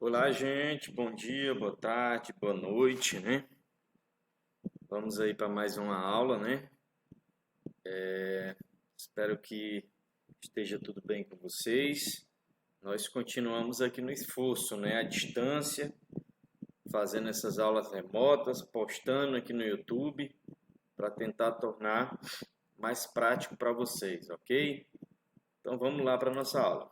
Olá, gente. Bom dia, boa tarde, boa noite, né? Vamos aí para mais uma aula, né? Espero que esteja tudo bem com vocês. Nós continuamos aqui no esforço, né? À distância, fazendo essas aulas remotas, postando aqui no YouTube para tentar tornar mais prático para vocês, ok? Então vamos lá para a nossa aula.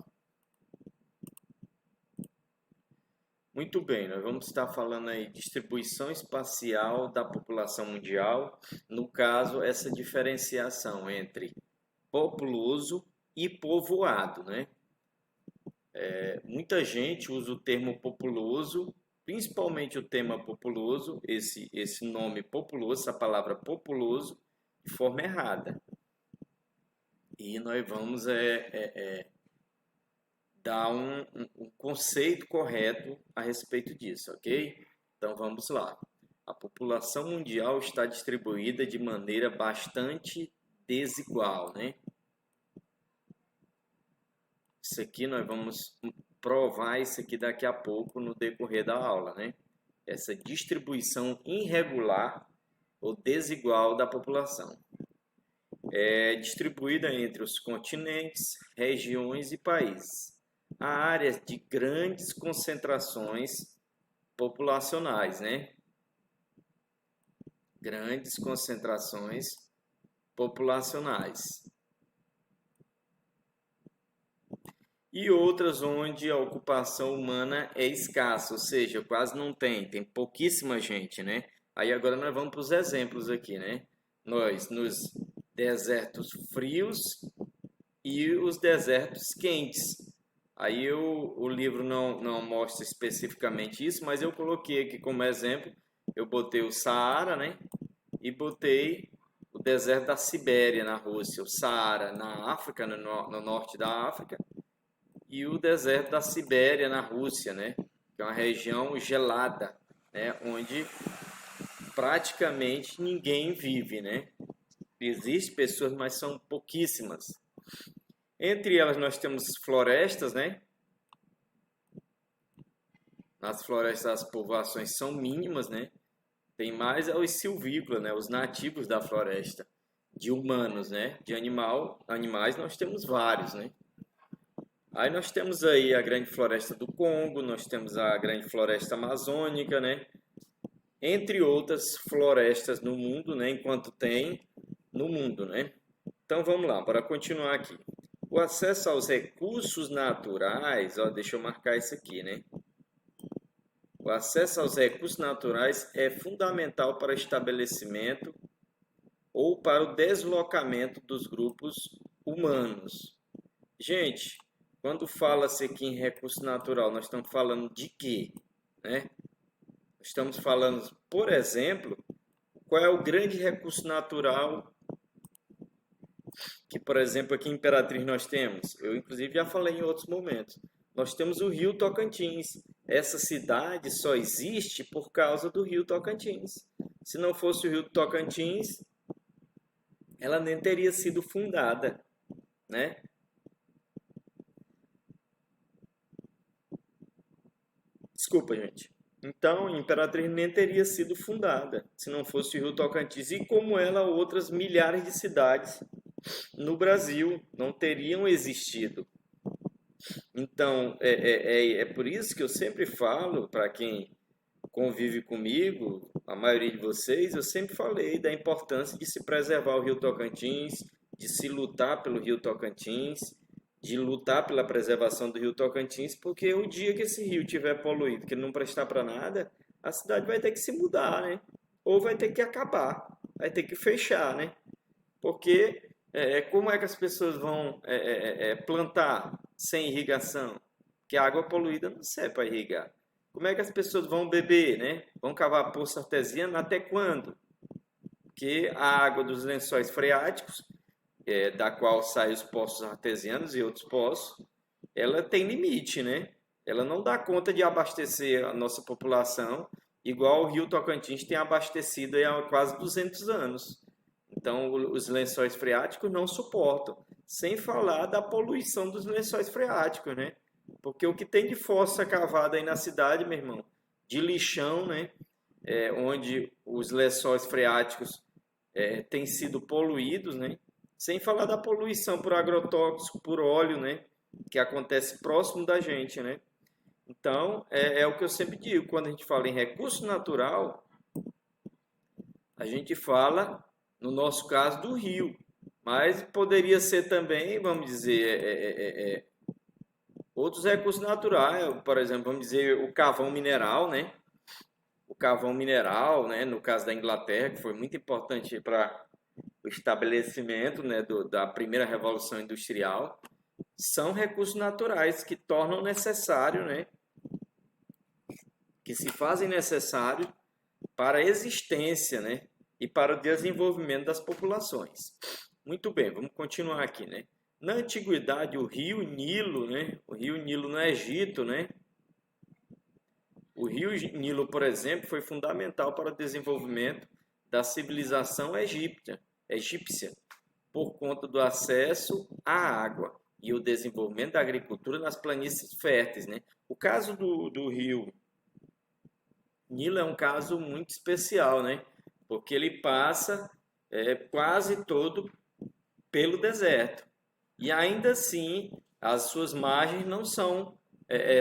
Muito bem, nós vamos estar falando aí de distribuição espacial da população mundial, no caso, essa diferenciação entre populoso e povoado, né? Muita gente usa o termo populoso, principalmente o tema populoso, esse nome populoso, essa palavra populoso, de forma errada. E nós vamos dar um conceito correto a respeito disso, ok? Então vamos lá. A população mundial está distribuída de maneira bastante desigual, né? Isso aqui nós vamos provar isso aqui daqui a pouco no decorrer da aula, né? Essa distribuição irregular ou desigual da população é distribuída entre os continentes, regiões e países. Há áreas de grandes concentrações populacionais, né? Grandes concentrações populacionais. E outras onde a ocupação humana é escassa, ou seja, quase não tem pouquíssima gente, né? Aí agora nós vamos para os exemplos aqui, né? Nós nos desertos frios e os desertos quentes. Aí o livro não mostra especificamente isso, mas eu coloquei aqui como exemplo, eu botei o Saara, né? E botei o deserto da Sibéria na Rússia, o Saara na África, no norte da África, e o deserto da Sibéria na Rússia, né? Que é uma região gelada, né? Onde praticamente ninguém vive, né? Existem pessoas, mas são pouquíssimas. Entre elas nós temos florestas, né? Nas florestas as povoações são mínimas, né? Tem mais os silvícolas, né? Os nativos da floresta. De humanos, né? De animais nós temos vários, né? Aí nós temos aí a grande floresta do Congo, nós temos a grande floresta amazônica, né? Entre outras florestas no mundo, né? Enquanto tem no mundo, né? Então vamos lá, para continuar aqui. O acesso aos recursos naturais, ó, deixa eu marcar isso aqui, né? O acesso aos recursos naturais é fundamental para o estabelecimento ou para o deslocamento dos grupos humanos. Gente, quando fala-se aqui em recurso natural, nós estamos falando de quê? Né? Estamos falando, por exemplo, qual é o grande recurso natural que, por exemplo, aqui em Imperatriz nós temos? Eu, inclusive, já falei em outros momentos. Nós temos o Rio Tocantins. Essa cidade só existe por causa do Rio Tocantins. Se não fosse o Rio Tocantins, ela nem teria sido fundada, né? Desculpa, gente. Então, Imperatriz nem teria sido fundada se não fosse o Rio Tocantins. E como ela, outras milhares de cidades no Brasil não teriam existido. Então, é por isso que eu sempre falo, para quem convive comigo, a maioria de vocês, eu sempre falei da importância de se preservar o Rio Tocantins, de se lutar pelo Rio Tocantins, de lutar pela preservação do Rio Tocantins, porque o dia que esse rio tiver poluído, que ele não prestar para nada, a cidade vai ter que se mudar, né? Ou vai ter que acabar, vai ter que fechar, né? Porque como é que as pessoas vão plantar sem irrigação? Porque a água poluída não serve para irrigar. Como é que as pessoas vão beber, né? Vão cavar poço artesiano até quando? Porque a água dos lençóis freáticos, da qual saem os poços artesianos e outros poços, ela tem limite, né? Ela não dá conta de abastecer a nossa população igual o Rio Tocantins tem abastecido há quase 200 anos. Então, os lençóis freáticos não suportam. Sem falar da poluição dos lençóis freáticos, né? Porque o que tem de fossa cavada aí na cidade, meu irmão, de lixão, né? Onde os lençóis freáticos têm sido poluídos, né? Sem falar da poluição por agrotóxico, por óleo, né? Que acontece próximo da gente, né? Então, é o que eu sempre digo, quando a gente fala em recurso natural, a gente fala, no nosso caso, do rio, mas poderia ser também, vamos dizer, outros recursos naturais, por exemplo, vamos dizer, o carvão mineral, né? O carvão mineral, né? No caso da Inglaterra, que foi muito importante para o estabelecimento, né, da primeira revolução industrial, são recursos naturais que tornam necessário, né? Que se fazem necessário para a existência, né? E para o desenvolvimento das populações. Muito bem, vamos continuar aqui, né? Na antiguidade, o rio Nilo, né? O rio Nilo no Egito, né? O rio Nilo, por exemplo, foi fundamental para o desenvolvimento da civilização egípcia, por conta do acesso à água e o desenvolvimento da agricultura nas planícies férteis, né? O caso do rio Nilo é um caso muito especial, né? Porque ele passa quase todo pelo deserto. E ainda assim, as suas margens não são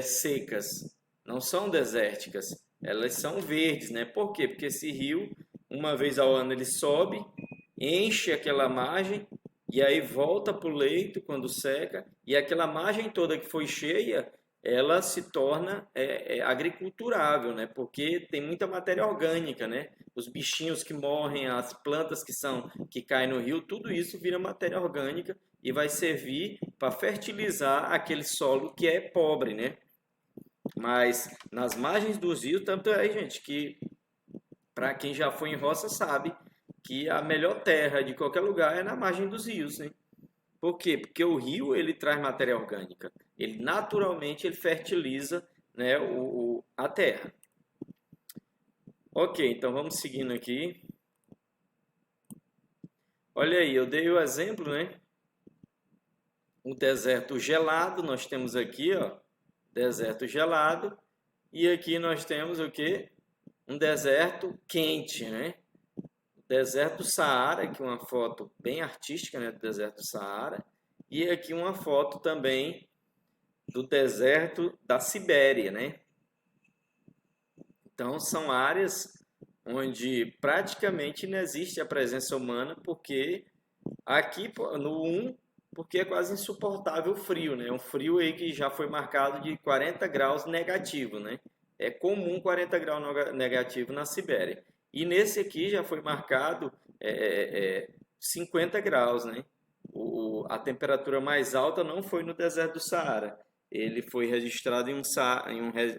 secas, não são desérticas, elas são verdes, né? Por quê? Porque esse rio, uma vez ao ano, ele sobe, enche aquela margem e aí volta para o leito quando seca, e aquela margem toda que foi cheia, ela se torna agriculturável, né? Porque tem muita matéria orgânica, né? Os bichinhos que morrem, as plantas que caem no rio, tudo isso vira matéria orgânica e vai servir para fertilizar aquele solo que é pobre, né? Mas nas margens dos rios, tanto é, gente, que para quem já foi em roça sabe que a melhor terra de qualquer lugar é na margem dos rios, né? Por quê? Porque o rio ele traz matéria orgânica. Ele naturalmente ele fertiliza, né, a terra. Ok, então vamos seguindo aqui. Olha aí, eu dei o exemplo, né? O deserto gelado, nós temos aqui, ó, deserto gelado, e aqui nós temos o que? Um deserto quente, né? Deserto do Saara, aqui uma foto bem artística, né, do deserto do Saara, e aqui uma foto também do deserto da Sibéria, né? Então são áreas onde praticamente não existe a presença humana, porque aqui no 1, porque é quase insuportável o frio, né? Um frio aí que já foi marcado de 40 graus negativo, né? É comum 40 graus negativo na Sibéria. E nesse aqui já foi marcado 50 graus, né? A temperatura mais alta não foi no deserto do Saara. Ele foi registrado em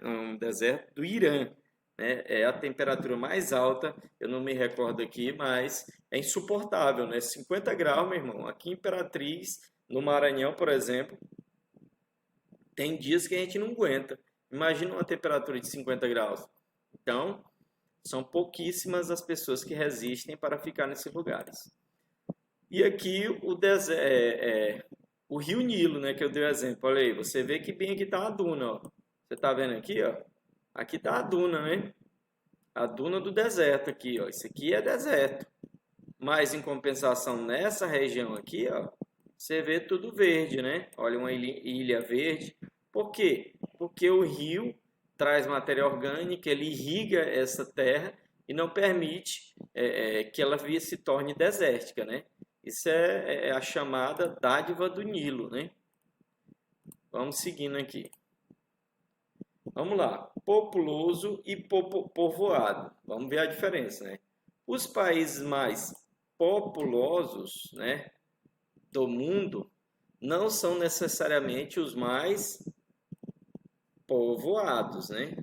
um deserto do Irã, né? É a temperatura mais alta, eu não me recordo aqui, mas é insuportável, né? 50 graus, meu irmão. Aqui em Imperatriz, no Maranhão, por exemplo, tem dias que a gente não aguenta. Imagina uma temperatura de 50 graus. Então, são pouquíssimas as pessoas que resistem para ficar nesses lugares. E aqui o Rio Nilo, né, que eu dei o exemplo. Olha aí, você vê que bem aqui está a duna, ó. Você está vendo aqui, ó? Aqui está a duna, né? A duna do deserto aqui, ó. Isso aqui é deserto. Mas em compensação nessa região aqui, ó, você vê tudo verde, né? Olha uma ilha verde. Por quê? Porque o rio traz matéria orgânica, ele irriga essa terra e não permite que ela se torne desértica, né? Isso é a chamada dádiva do Nilo, né? Vamos seguindo aqui. Vamos lá. Populoso e povoado. Vamos ver a diferença, né? Os países mais populosos, né, do mundo não são necessariamente os mais povoados, né?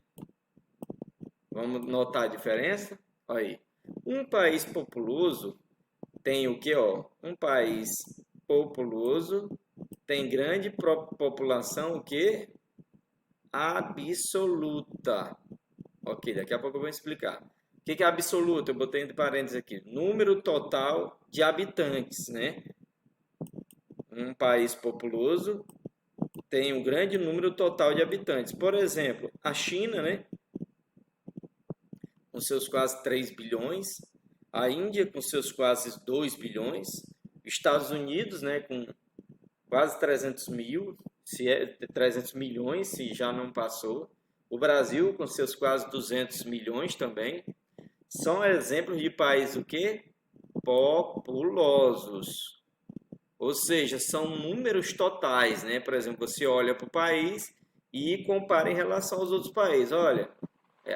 Vamos notar a diferença? Olha aí. Um país populoso tem o que, ó? Um país populoso tem grande população, o que? Absoluta. Ok, daqui a pouco eu vou explicar. O que é absoluto? Eu botei entre parênteses aqui. Número total de habitantes, né? Um país populoso tem um grande número total de habitantes. Por exemplo, a China, né, com seus quase 3 bilhões, a Índia com seus quase 2 bilhões, Estados Unidos, né, com quase 300 mil, se é 300 milhões, se já não passou, o Brasil com seus quase 200 milhões também, são exemplos de países o quê? Populosos. Ou seja, são números totais, né? Por exemplo, você olha para o país e compara em relação aos outros países. Olha,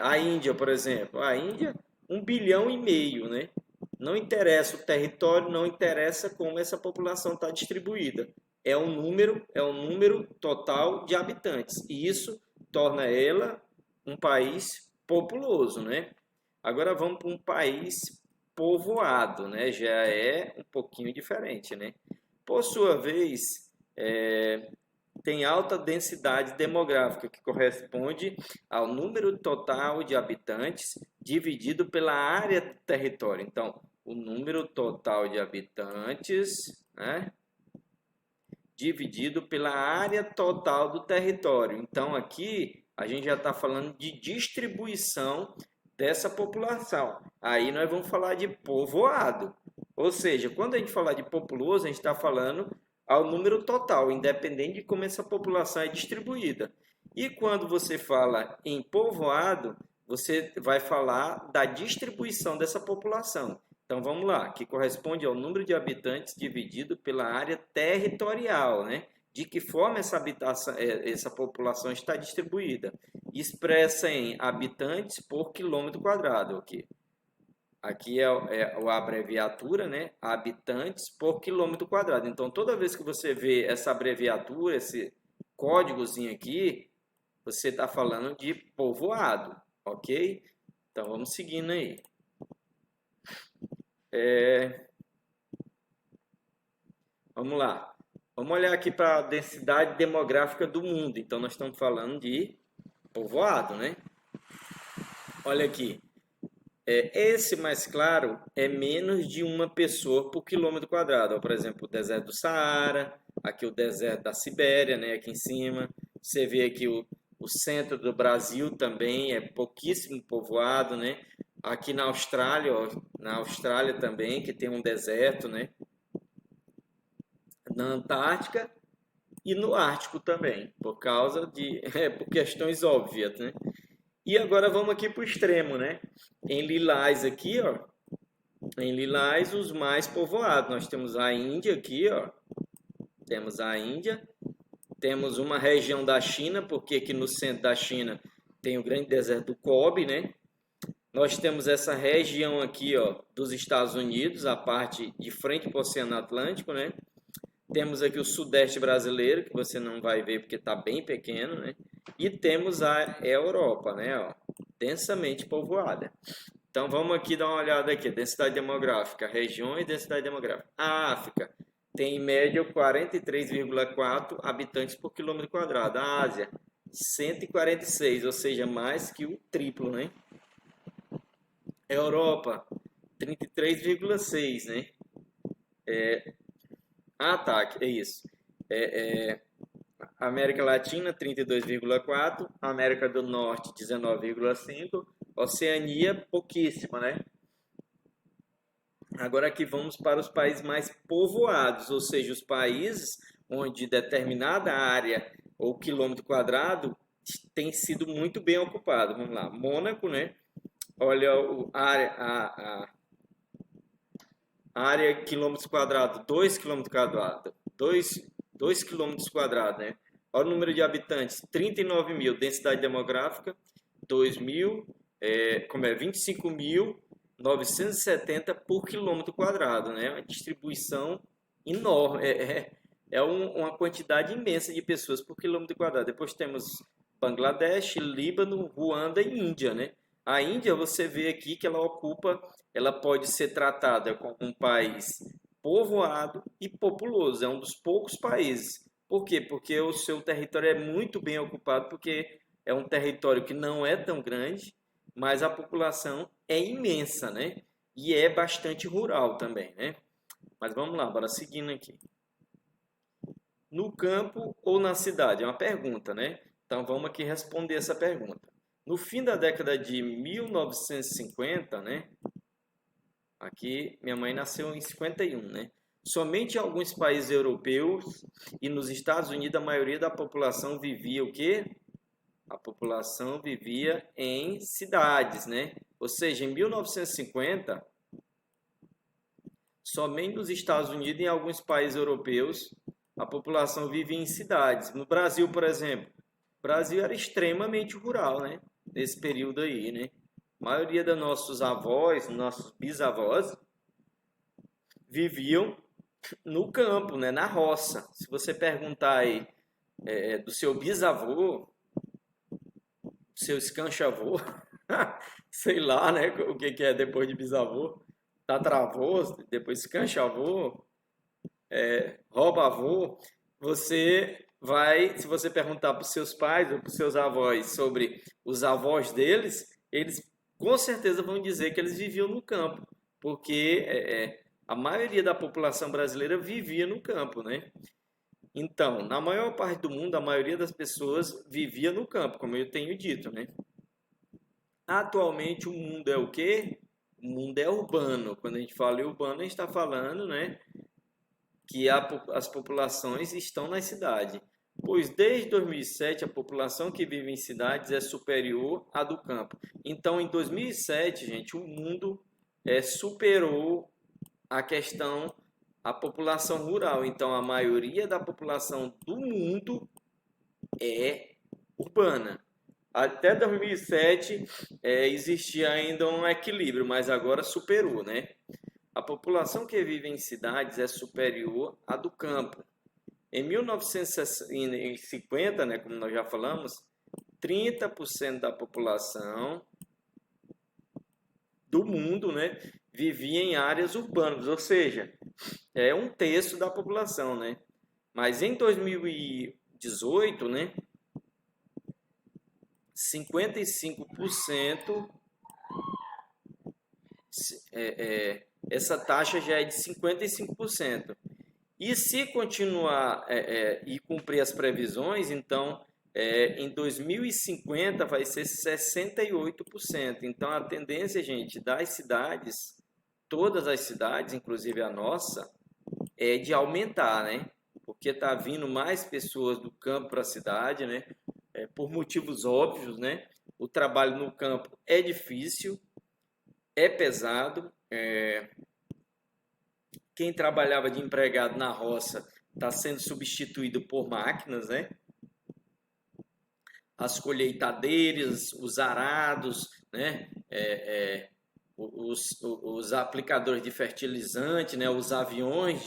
a Índia, por exemplo, a Índia, 1,5 bilhão, né? Não interessa o território, não interessa como essa população está distribuída. É um número total de habitantes. E isso torna ela um país populoso, né? Agora vamos para um país povoado, né? Já é um pouquinho diferente, né? Por sua vez, tem alta densidade demográfica, que corresponde ao número total de habitantes dividido pela área do território. Então, o número total de habitantes, né, dividido pela área total do território. Então, aqui a gente já está falando de distribuição dessa população. Aí nós vamos falar de povoado. Ou seja, quando a gente falar de populoso, a gente está falando ao número total, independente de como essa população é distribuída. E quando você fala em povoado, você vai falar da distribuição dessa população. Então vamos lá, que corresponde ao número de habitantes dividido pela área territorial, né? De que forma essa população está distribuída? Expressa em habitantes por quilômetro quadrado, ok? Aqui é a abreviatura, né? Habitantes por quilômetro quadrado. Então, toda vez que você vê essa abreviatura, esse códigozinho aqui, você está falando de povoado, ok? Então, vamos seguindo aí. Vamos lá. Vamos olhar aqui para a densidade demográfica do mundo. Então, nós estamos falando de povoado, né? Olha aqui. Esse mais claro é menos de uma pessoa por quilômetro quadrado. Por exemplo, o deserto do Saara, aqui o deserto da Sibéria, né, aqui em cima. Você vê aqui o centro do Brasil também é pouquíssimo povoado, né? Aqui na Austrália, ó, na Austrália também, que tem um deserto, né? Na Antártica e no Ártico também, por causa de por questões óbvias, né? E agora vamos aqui para o extremo, né? Em lilás aqui, ó. Em lilás, os mais povoados. Nós temos a Índia aqui, ó. Temos a Índia. Temos uma região da China, porque aqui no centro da China tem o grande deserto do Gobi, né? Nós temos essa região aqui, ó, dos Estados Unidos, a parte de frente para o Oceano Atlântico, né? Temos aqui o sudeste brasileiro, que você não vai ver porque está bem pequeno, né? E temos a Europa, né? Ó, densamente povoada. Então vamos aqui dar uma olhada aqui. Densidade demográfica, regiões, densidade demográfica. A África tem em média 43,4 habitantes por quilômetro quadrado. A Ásia, 146, ou seja, mais que o triplo, né? A Europa, 33,6, né? Tá, é isso. América Latina, 32,4. América do Norte, 19,5. Oceania, pouquíssima, né? Agora aqui vamos para os países mais povoados, ou seja, os países onde determinada área ou quilômetro quadrado tem sido muito bem ocupado. Vamos lá, Mônaco, né? Olha a área quilômetros quadrados, 2 quilômetros quadrados, 2 quilômetros quadrados, né? Olha o número de habitantes, 39 mil, densidade demográfica, 25.970 por quilômetro quadrado, né? Uma distribuição enorme, uma quantidade imensa de pessoas por quilômetro quadrado. Depois temos Bangladesh, Líbano, Ruanda e Índia, né? A Índia, você vê aqui que ela pode ser tratada como um país povoado e populoso. É um dos poucos países. Por quê? Porque o seu território é muito bem ocupado, porque é um território que não é tão grande, mas a população é imensa, né? E é bastante rural também, né? Mas vamos lá, bora seguindo aqui. no campo ou na cidade? É uma pergunta, né? Então vamos aqui responder essa pergunta. No fim da década de 1950, né? Aqui minha mãe nasceu em 51, né? Somente em alguns países europeus e nos Estados Unidos a maioria da população vivia o quê? A população vivia em cidades, né? Ou seja, em 1950, somente nos Estados Unidos e em alguns países europeus a população vivia em cidades. No Brasil, por exemplo, o Brasil era extremamente rural, né? Nesse período aí, né? A maioria dos nossos avós, nossos bisavós, viviam no campo, né? Na roça. Se você perguntar aí do seu bisavô, seu escanchavô, sei lá, né? O que que é depois de bisavô, tatravô, depois escanchavô, rouba-avô, você vai, se você perguntar para os seus pais ou para os seus avós sobre os avós deles, eles com certeza vão dizer que eles viviam no campo, porque a maioria da população brasileira vivia no campo, né? Então, na maior parte do mundo, a maioria das pessoas vivia no campo, como eu tenho dito, né? Atualmente o mundo é o quê? O mundo é urbano. Quando a gente fala em urbano, a gente está falando, né, que as populações estão na cidade. Pois desde 2007 a população que vive em cidades é superior à do campo. Então, em 2007, gente, o mundo superou a questão a população rural. Então, a maioria da população do mundo é urbana. Até 2007 existia ainda um equilíbrio, mas agora superou, né? A população que vive em cidades é superior à do campo. Em 1950, né, como nós já falamos, 30% da população do mundo, né, vivia em áreas urbanas, ou seja, é um terço da população, né? Mas em 2018, né, 55%, essa taxa já é de 55%. E se continuar e cumprir as previsões, então em 2050 vai ser 68%. Então a tendência, gente, das cidades, todas as cidades, inclusive a nossa, é de aumentar, né? Porque está vindo mais pessoas do campo para a cidade, né? Por motivos óbvios, né? O trabalho no campo é difícil, é pesado. Quem trabalhava de empregado na roça está sendo substituído por máquinas, né? As colheitadeiras, os arados, né? Os aplicadores de fertilizante, né? Os aviões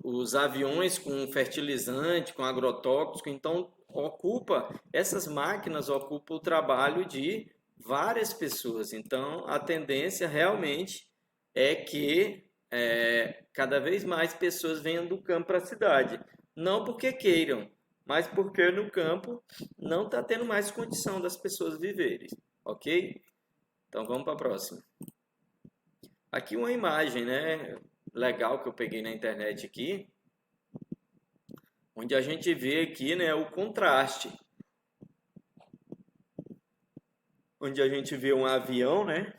os aviões com fertilizante, com agrotóxico, então essas máquinas ocupam o trabalho de várias pessoas. Então a tendência realmente é que cada vez mais pessoas venham do campo para a cidade. Não porque queiram, mas porque no campo não está tendo mais condição das pessoas viverem, ok? Então vamos para a próxima. Aqui uma imagem, né, legal que eu peguei na internet aqui, onde a gente vê aqui, né, o contraste. Onde a gente vê um avião, né?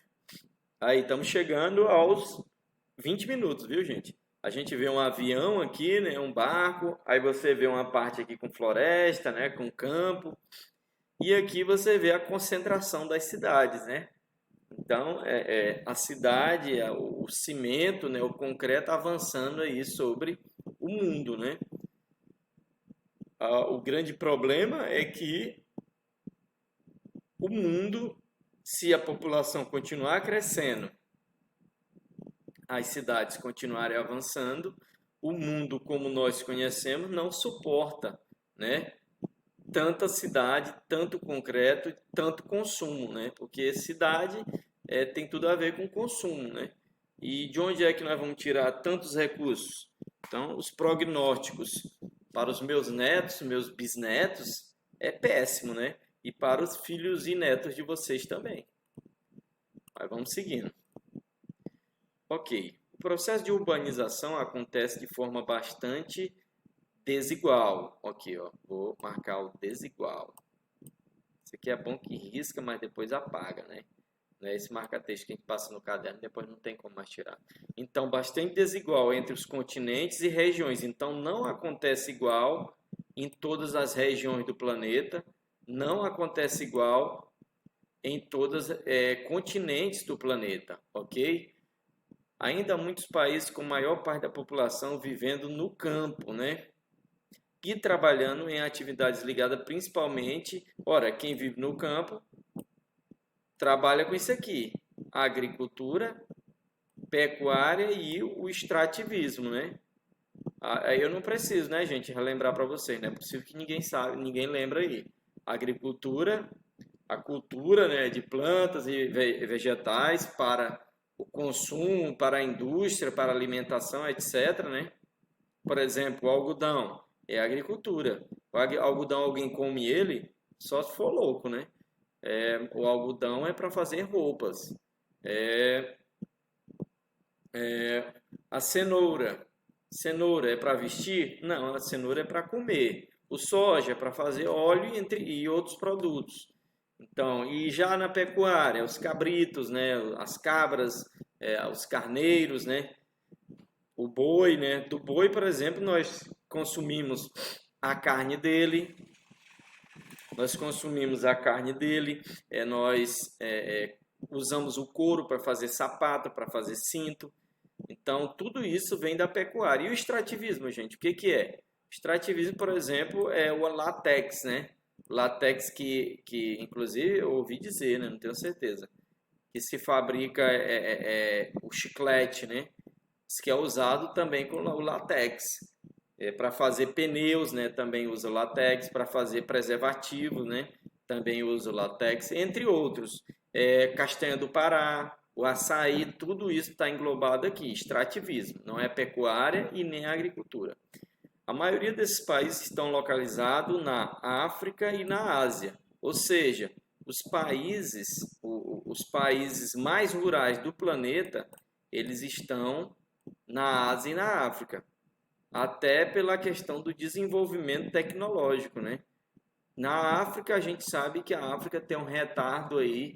Aí estamos chegando aos 20 minutos, viu, gente? A gente vê um avião aqui, né, um barco, aí você vê uma parte aqui com floresta, né, com campo. E aqui você vê a concentração das cidades, né? Então, a cidade, o cimento, né, o concreto avançando aí sobre o mundo, né? O grande problema é que o mundo, se a população continuar crescendo, as cidades continuarem avançando, o mundo como nós conhecemos não suporta, né? Tanta cidade, tanto concreto, tanto consumo, né? Porque cidade tem tudo a ver com consumo, né? E de onde é que nós vamos tirar tantos recursos? Então, os prognósticos para os meus netos, meus bisnetos, é péssimo, né? E para os filhos e netos de vocês também. Mas vamos seguindo. Ok. processo de urbanização acontece de forma bastante desigual. Aqui, ó, vou marcar o desigual. Isso aqui é bom que risca, mas depois apaga, né? Não é esse marca-texto que a gente passa no caderno, depois não tem como mais tirar. Então, bastante desigual entre os continentes e regiões. Então, não acontece igual em todas as regiões do planeta, não acontece igual em todos os continentes do planeta, ok? Ainda há muitos países com maior parte da população vivendo no campo, né? E trabalhando em atividades ligadas principalmente, ora, quem vive no campo trabalha com isso aqui: agricultura, pecuária e o extrativismo, né? Aí eu não preciso, né, gente, relembrar para vocês, não é possível que ninguém sabe, ninguém lembra aí. Agricultura, a cultura, né, de plantas e vegetais para o consumo, para a indústria, para a alimentação, etc, né? Por exemplo, o algodão é agricultura. O algodão, alguém come ele só se for louco, né? O algodão é para fazer roupas. A cenoura. Cenoura é para vestir? Não, a cenoura é para comer. O soja é para fazer óleo e outros produtos. Então, e já na pecuária, os cabritos, né? As cabras, os carneiros, né? O boi, né? Do boi, por exemplo, nós consumimos a carne dele. Nós consumimos a carne dele. Usamos o couro para fazer sapato, para fazer cinto. Então, tudo isso vem da pecuária. E o extrativismo, gente, o que que é? O extrativismo, por exemplo, é o látex, né? Látex que inclusive, eu ouvi dizer, né? Não tenho certeza. Que se fabrica o chiclete, né? Que é usado também com o látex. Para fazer pneus, né? Também usa o látex. Para fazer preservativos, né? Também usa o látex, entre outros. Castanha do Pará, o açaí, tudo isso está englobado aqui, extrativismo, não é pecuária e nem agricultura. A maioria desses países estão localizados na África e na Ásia, ou seja, os países mais rurais do planeta, eles estão na Ásia e na África, até pela questão do desenvolvimento tecnológico, né? Na África, a gente sabe que a África tem um retardo aí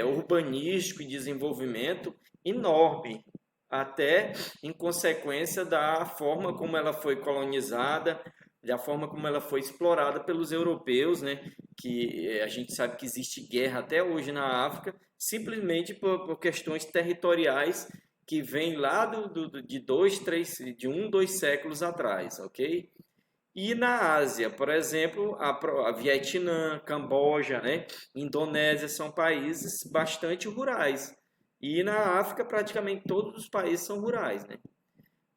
urbanístico e desenvolvimento enorme, até em consequência da forma como ela foi colonizada, da forma como ela foi explorada pelos europeus, né? Que a gente sabe que existe guerra até hoje na África, simplesmente por questões territoriais que vêm lá de 2 séculos atrás, ok? E na Ásia, por exemplo, a Vietnã, Camboja, né? Indonésia são países bastante rurais. E na África, praticamente todos os países são rurais, né?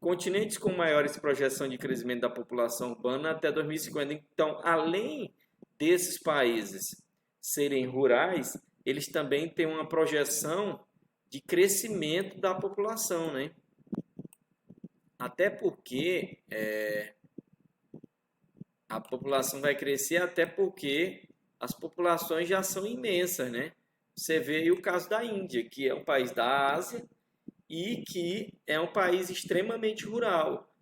Continentes com maiores projeções de crescimento da população urbana até 2050. Então, além desses países serem rurais, eles também têm uma projeção de crescimento da população, né? Até porque a população vai crescer, até porque as populações já são imensas, né? Você vê aí o caso da Índia, que é um país da Ásia e que é um país extremamente rural.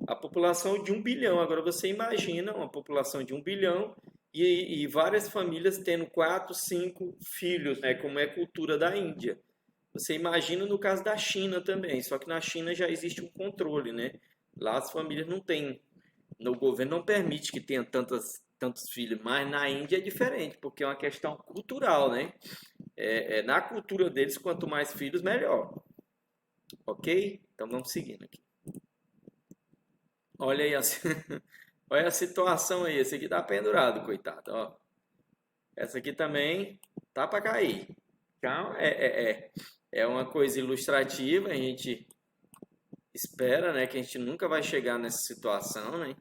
A população de 1 bilhão. Agora você imagina uma população de 1 bilhão e várias famílias tendo 4, 5 filhos, né? Como é a cultura da Índia. Você imagina no caso da China também, só que na China já existe um controle, né? Lá as famílias não têm, o governo não permite que tenha tantos filhos, mas na Índia é diferente, porque é uma questão cultural, né? Na cultura deles, quanto mais filhos, melhor. Ok? Então vamos seguindo aqui. Olha aí olha a situação aí. Esse aqui tá pendurado, coitado. Ó. Essa aqui também tá para cair. Então é uma coisa ilustrativa. A gente espera, né, que a gente nunca vai chegar nessa situação, né?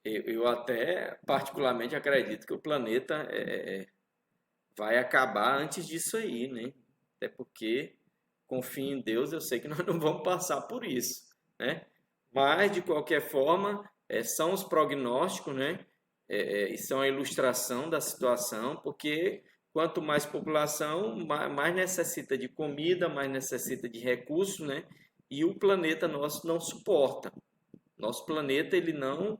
Eu até particularmente acredito que o planeta vai acabar antes disso aí, né? Até porque confio em Deus, eu sei que nós não vamos passar por isso, né? Mas de qualquer forma, são os prognósticos, né? E são a ilustração da situação, porque quanto mais população, mais necessita de comida, mais necessita de recursos, né? E o planeta nosso não suporta. Nosso planeta ele não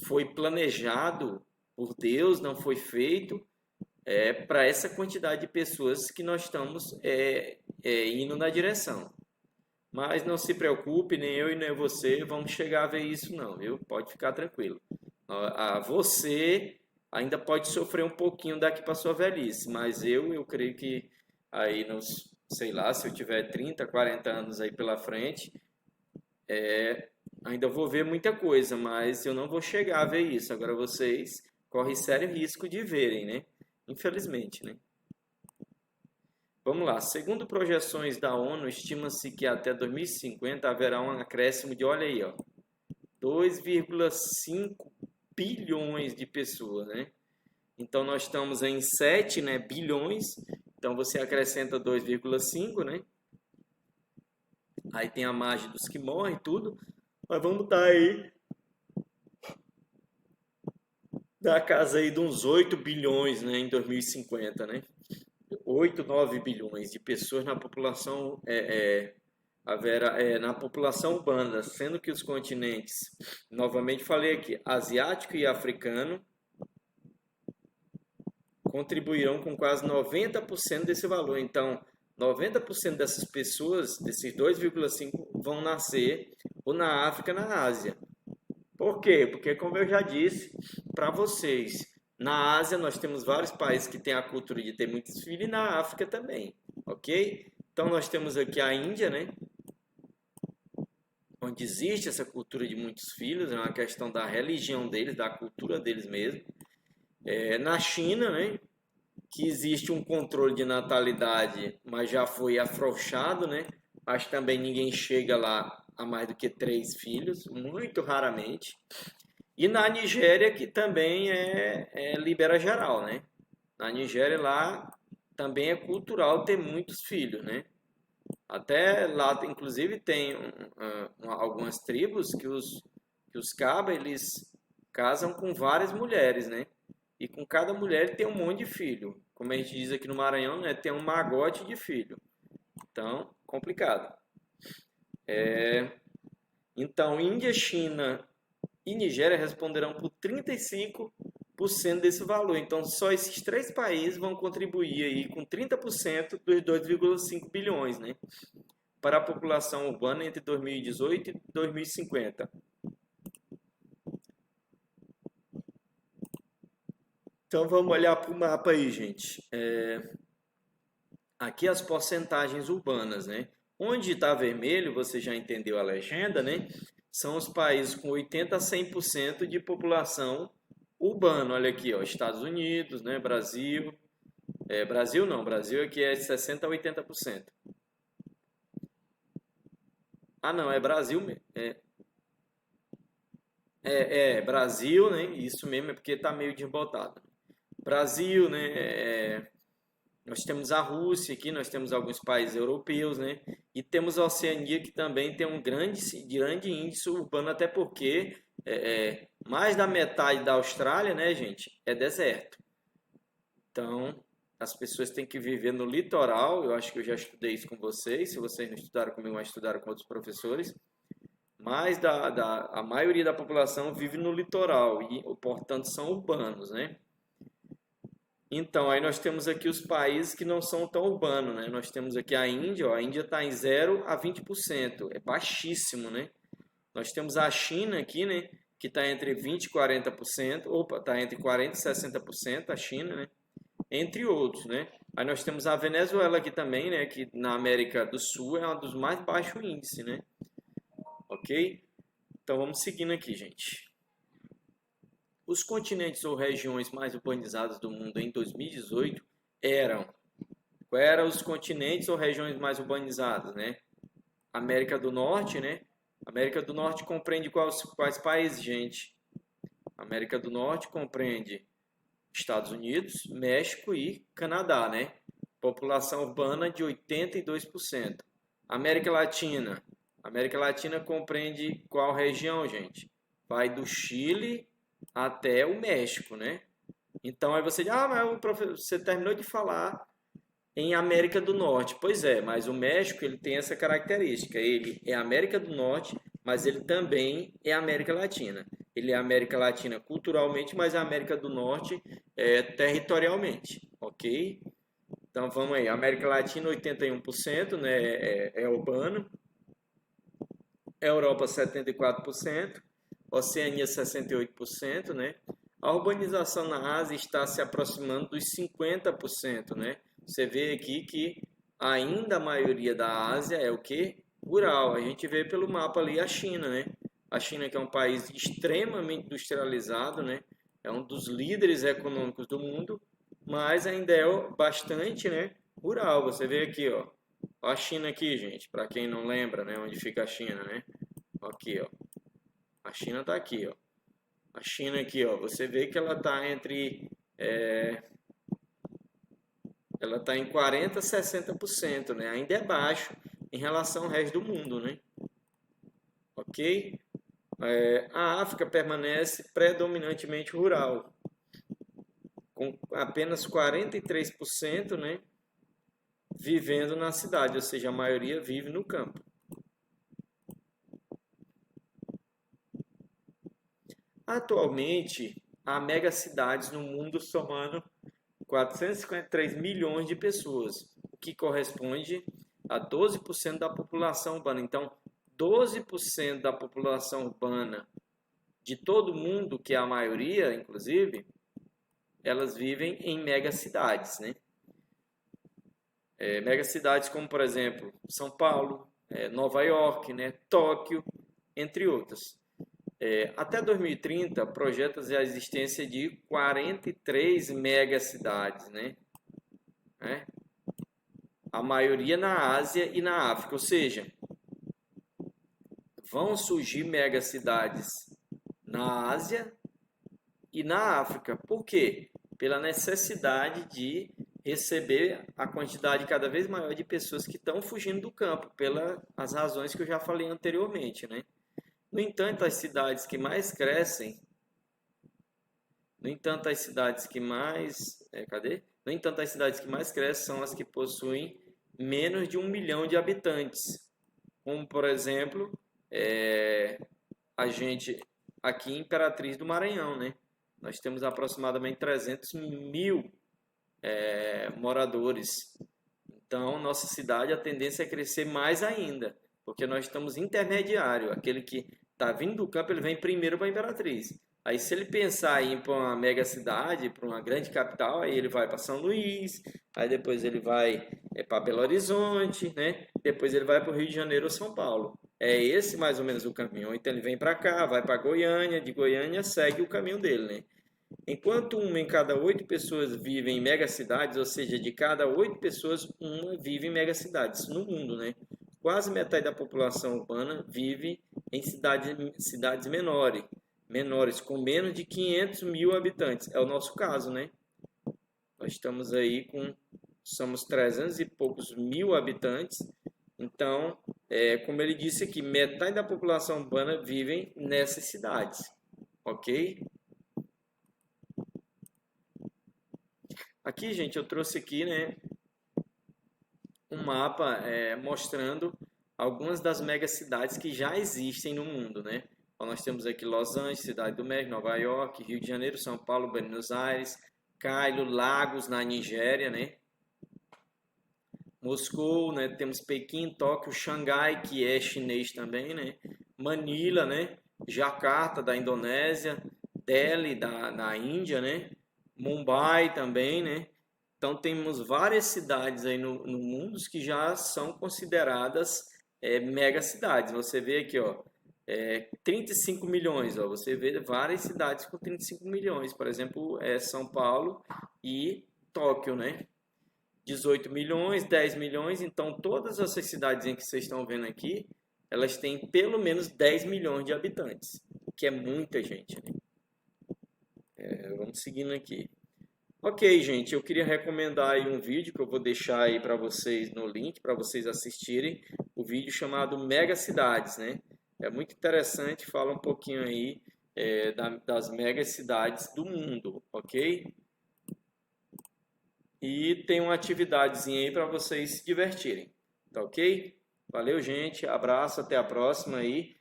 foi planejado por Deus, não foi feito para essa quantidade de pessoas que nós estamos indo na direção. Mas não se preocupe, nem eu e nem você vamos chegar a ver isso não, viu? Pode ficar tranquilo. Você ainda pode sofrer um pouquinho daqui para sua velhice, mas eu creio que aí nos, sei lá, se eu tiver 30, 40 anos aí pela frente, ainda vou ver muita coisa, mas eu não vou chegar a ver isso. Agora vocês correm sério risco de verem, né? Infelizmente, né? Vamos lá. Segundo projeções da ONU, estima-se que até 2050 haverá um acréscimo de, olha aí, ó, 2,5 bilhões de pessoas, né? Então nós estamos em 7, né, bilhões. Então você acrescenta 2,5, né? Aí tem a margem dos que morrem e tudo. Mas vamos estar aí da casa aí de uns 8 bilhões, né, em 2050, né? 8, 9 bilhões de pessoas na população na população urbana, sendo que os continentes, novamente falei aqui, asiático e africano, contribuirão com quase 90% desse valor. Então, 90% dessas pessoas, desses 2,5, vão nascer ou na África, na Ásia. Por quê? Porque, como eu já disse para vocês, na Ásia nós temos vários países que têm a cultura de ter muitos filhos e na África também, ok? Então nós temos aqui a Índia, né? Onde existe essa cultura de muitos filhos, é uma questão da religião deles, da cultura deles mesmo. Na China, né? Que existe um controle de natalidade, mas já foi afrouxado, né? Mas também ninguém chega lá a mais do que 3 filhos, muito raramente. E na Nigéria, que também libera geral, né? Na Nigéria lá também é cultural ter muitos filhos, né? Até lá, inclusive, tem algumas tribos que os cabas, eles casam com várias mulheres, né? E com cada mulher tem um monte de filho. Como a gente diz aqui no Maranhão, né? Tem um magote de filho. Então, complicado. Então, Índia, China e Nigéria responderão por 35% desse valor. Então, só esses 3 países vão contribuir aí com 30% dos 2,5 bilhões, né? Para a população urbana entre 2018 e 2050. Então, vamos olhar para o mapa aí, gente. Aqui as porcentagens urbanas, né? Onde está vermelho, você já entendeu a legenda, né? São os países com 80 a 100% de população urbana. Olha aqui, ó, Estados Unidos, né? Brasil. Brasil não, Brasil aqui é 60 a 80%. Ah, não, é Brasil mesmo. Brasil, né? Isso mesmo, é porque está meio desbotado. Brasil, né? Nós temos a Rússia aqui, nós temos alguns países europeus, né? E temos a Oceania, que também tem um grande índice urbano, até porque mais da metade da Austrália, né, gente, é deserto. Então, as pessoas têm que viver no litoral. Eu acho que eu já estudei isso com vocês. Se vocês não estudaram comigo, mas estudaram com outros professores. Mais a maioria da população vive no litoral e, portanto, são urbanos, né? Então, aí nós temos aqui os países que não são tão urbanos, né? Nós temos aqui a Índia, ó, a Índia está em 0 a 20%, é baixíssimo, né? Nós temos a China aqui, né? Que está entre 20% e 40%, está entre 40% e 60%, a China, né? Entre outros, né? Aí nós temos a Venezuela aqui também, né? Que na América do Sul é um dos mais baixos índices, né? Ok? Então vamos seguindo aqui, gente. Os continentes ou regiões mais urbanizadas do mundo em 2018 eram... Quais eram os continentes ou regiões mais urbanizadas, né? América do Norte, né? América do Norte compreende quais países, gente? América do Norte compreende Estados Unidos, México e Canadá, né? População urbana de 82%. América Latina. América Latina compreende qual região, gente? Vai do Chile até o México, né? Então aí você diz, ah, mas você terminou de falar em América do Norte. Pois é, mas o México ele tem essa característica. Ele é América do Norte, mas ele também é América Latina. Ele é América Latina culturalmente, mas é América do Norte territorialmente, ok? Então vamos aí, América Latina 81%, né, é urbano, Europa 74%, Oceania 68%, né? A urbanização na Ásia está se aproximando dos 50%, né? Você vê aqui que ainda a maioria da Ásia é o que? Rural. A gente vê pelo mapa ali a China, né? A China que é um país extremamente industrializado, né? É um dos líderes econômicos do mundo, mas ainda é bastante, né, rural. Você vê aqui, ó, a China aqui, gente, para quem não lembra, né, onde fica a China, né? Aqui, ó. A China está aqui, ó. A China aqui, ó. Você vê que ela está ela está em 40 a 60%, né? Ainda é baixo em relação ao resto do mundo, né? Ok? A África permanece predominantemente rural, com apenas 43%, né, vivendo na cidade, ou seja, a maioria vive no campo. Atualmente, há megacidades no mundo somando 453 milhões de pessoas, o que corresponde a 12% da população urbana. Então, 12% da população urbana de todo mundo, que é a maioria, inclusive, elas vivem em megacidades, né? Megacidades como, por exemplo, São Paulo, Nova York, né? Tóquio, entre outras. Até 2030, projeta-se a existência de 43 megacidades, né? A maioria na Ásia e na África, ou seja, vão surgir megacidades na Ásia e na África. Por quê? Pela necessidade de receber a quantidade cada vez maior de pessoas que estão fugindo do campo, pelas razões que eu já falei anteriormente, né? No entanto, as cidades que mais crescem, no entanto, as cidades que mais, No entanto, as cidades que mais crescem são as que possuem menos de 1 milhão de habitantes, como por exemplo, a gente aqui em Imperatriz do Maranhão, né? Nós temos aproximadamente 300 mil moradores. Então, nossa cidade, a tendência é crescer mais ainda, porque nós estamos intermediário. Aquele que está vindo do campo, ele vem primeiro para a Imperatriz. Aí, se ele pensar em ir para uma mega cidade, para uma grande capital, aí ele vai para São Luís, aí depois ele vai para Belo Horizonte, né? Depois ele vai para o Rio de Janeiro ou São Paulo. É esse mais ou menos o caminho. Então ele vem para cá, vai para Goiânia, de Goiânia segue o caminho dele, né? Enquanto uma em cada 8 pessoas vive em megacidades, ou seja, de cada 8 pessoas, uma vive em megacidades no mundo, né? Quase metade da população urbana vive em cidades menores, com menos de 500 mil habitantes. É o nosso caso, né? Nós estamos aí somos 300 e poucos mil habitantes. Então, como ele disse aqui, metade da população urbana vive nessas cidades, ok? Aqui, gente, eu trouxe aqui, né, um mapa mostrando algumas das megacidades que já existem no mundo, né? Então, nós temos aqui Los Angeles, Cidade do México, Nova York, Rio de Janeiro, São Paulo, Buenos Aires, Cairo, Lagos, na Nigéria, né? Moscou, né? Temos Pequim, Tóquio, Xangai, que é chinês também, né? Manila, né? Jakarta, da Indonésia, Delhi, da Índia, né? Mumbai também, né? Então temos várias cidades aí no mundo que já são consideradas megacidades. Você vê aqui, ó, 35 milhões, ó, você vê várias cidades com 35 milhões, por exemplo, São Paulo e Tóquio, né? 18 milhões, 10 milhões, então todas essas cidades em que vocês estão vendo aqui, elas têm pelo menos 10 milhões de habitantes, que é muita gente, né? Vamos seguindo aqui. Ok, gente, eu queria recomendar aí um vídeo que eu vou deixar aí para vocês no link, para vocês assistirem, o vídeo chamado Megacidades, né? É muito interessante, fala um pouquinho aí das megacidades do mundo, ok? e tem uma atividadezinha aí para vocês se divertirem. Tá ok? Valeu, gente. Abraço, até a próxima aí.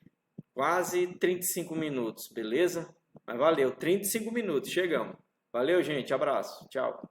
Quase 35 minutos, beleza? Mas valeu, 35 minutos, chegamos. Valeu, gente. Abraço. Tchau.